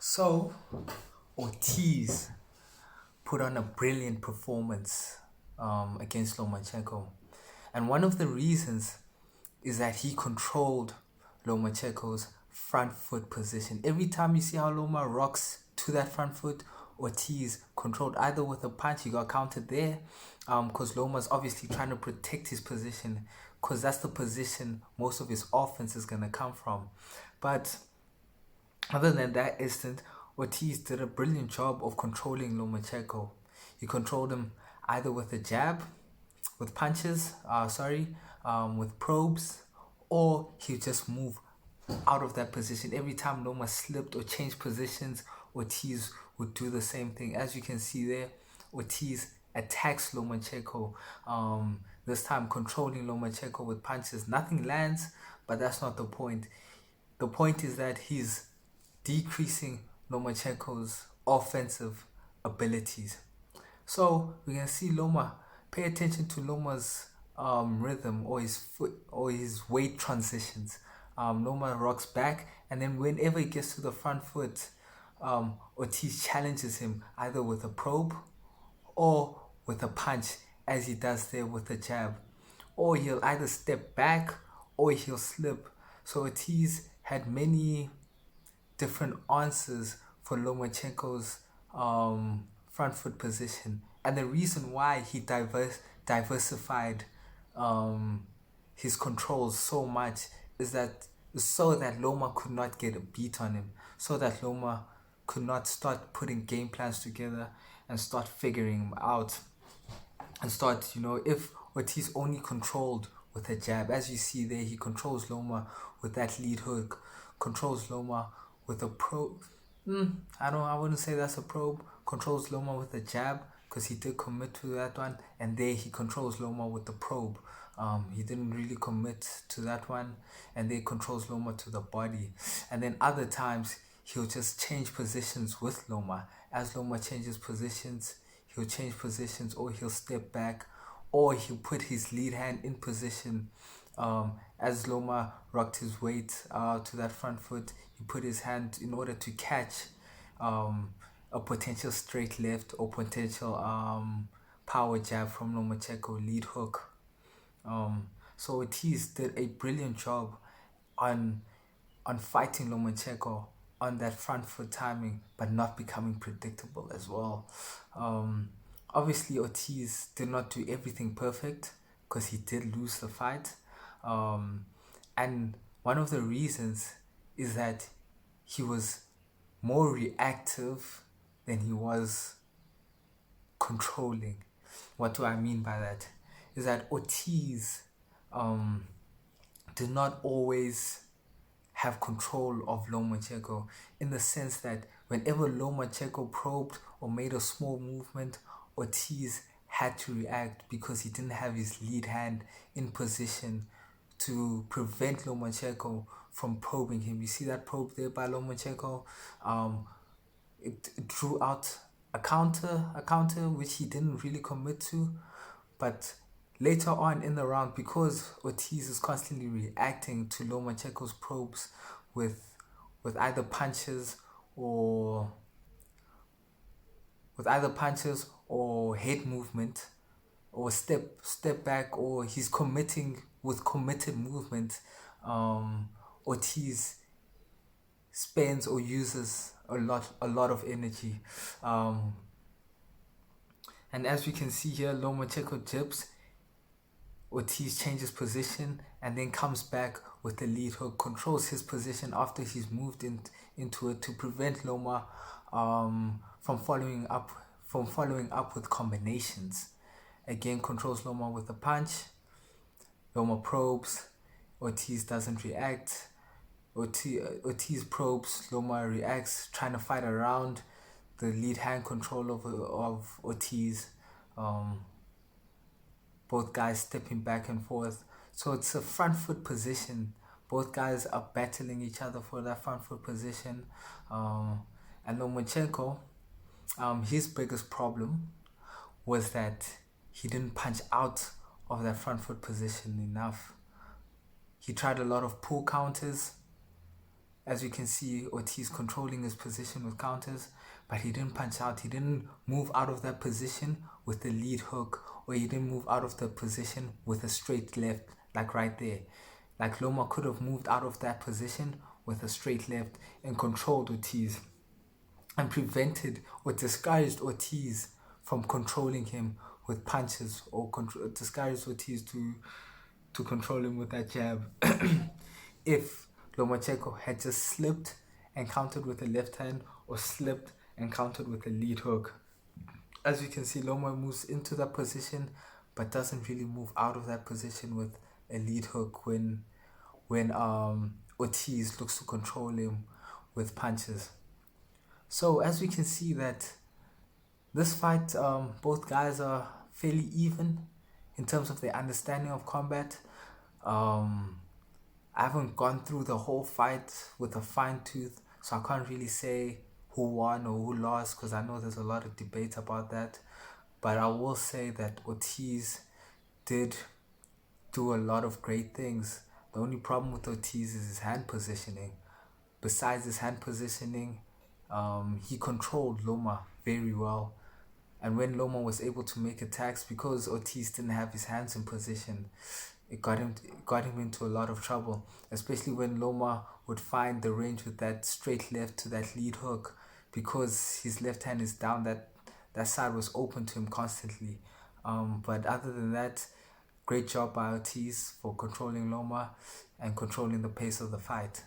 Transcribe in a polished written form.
So, Ortiz put on a brilliant performance against Lomachenko. And one of the reasons is that he controlled Lomachenko's front foot position. Every time you see how Loma rocks to that front foot, Ortiz controlled either with a punch, he got counted there, because Loma's obviously trying to protect his position, because that's the position most of his offense is going to come from. But other than that instant, Ortiz did a brilliant job of controlling Lomachenko. He controlled him either with a jab, with punches, with probes, or he would just move out of that position. Every time Loma slipped or changed positions, Ortiz would do the same thing. As you can see there, Ortiz attacks Lomachenko, this time controlling Lomachenko with punches. Nothing lands, but that's not the point. The point is that he's decreasing Lomachenko's offensive abilities. So we can see Loma. Pay attention to Loma's rhythm or his foot or his weight transitions. Loma rocks back, and then whenever he gets to the front foot, Ortiz challenges him either with a probe or with a punch, as he does there with the jab. Or he'll either step back or he'll slip. So Ortiz had many different answers for Lomachenko's front foot position. And the reason why he diversified his controls so much is that so that Loma could not get a beat on him, so that Loma could not start putting game plans together and start figuring him out and start, if Ortiz only controlled with a jab, as you see there, he controls Loma with that lead hook, controls Loma with a probe. I wouldn't say that's a probe. Controls Loma with a jab because he did commit to that one, and there he controls Loma with the probe. He didn't really commit to that one, and there controls Loma to the body. And then other times he'll just change positions with Loma. As Loma changes positions, he'll change positions, or he'll step back, or he'll put his lead hand in position. As Loma rocked his weight to that front foot, he put his hand in order to catch a potential straight left or potential power jab from Lomachenko, lead hook. So Ortiz did a brilliant job on fighting Lomachenko on that front foot timing, but not becoming predictable as well. Obviously, Ortiz did not do everything perfect because he did lose the fight. And one of the reasons is that he was more reactive than he was controlling. What do I mean by that? Is that Ortiz did not always have control of Lomachenko, in the sense that whenever Lomachenko probed or made a small movement, Ortiz had to react because he didn't have his lead hand in position to prevent Lomachenko from probing him. You see that probe there by Lomachenko? It drew out a counter which he didn't really commit to, but later on in the round, because Ortiz is constantly reacting to Lomachenko's probes with either punches or head movement or step back, or he's committing with committed movement, Ortiz spends or uses a lot of energy. And as we can see here, Lomachenko dips, Ortiz changes position and then comes back with the lead hook, controls his position after he's moved into it to prevent Loma from following up with combinations. Again, controls Loma with a punch. Loma probes, Ortiz doesn't react. Ortiz probes, Loma reacts, trying to fight around the lead hand control of Ortiz. Both guys stepping back and forth. So it's a front foot position. Both guys are battling each other for that front foot position. And Lomachenko, his biggest problem was that he didn't punch out of that front foot position enough. He tried a lot of pull counters, As you can see, Ortiz controlling his position with counters, but he didn't punch out. He didn't move out of that position with the lead hook, or he didn't move out of the position with a straight left, like right there. Like Loma could have moved out of that position with a straight left and controlled Ortiz and prevented or discouraged Ortiz from controlling him with punches, or discouraged Ortiz to control him with that jab. If Lomachenko had just slipped and countered with a left hand, or slipped and countered with a lead hook. As you can see, Loma moves into that position but doesn't really move out of that position with a lead hook when Ortiz looks to control him with punches. So as we can see that this fight, both guys are fairly even in terms of their understanding of combat. I haven't gone through the whole fight with a fine tooth, so I can't really say who won or who lost, because I know there's a lot of debate about that. But I will say that Ortiz did do a lot of great things. The only problem with Ortiz is his hand positioning. Besides his hand positioning, he controlled Loma very well. And when Loma was able to make attacks, because Ortiz didn't have his hands in position, it got him into a lot of trouble, especially when Loma would find the range with that straight left to that lead hook, because his left hand is down, that side was open to him constantly. But other than that, great job by Ortiz for controlling Loma and controlling the pace of the fight.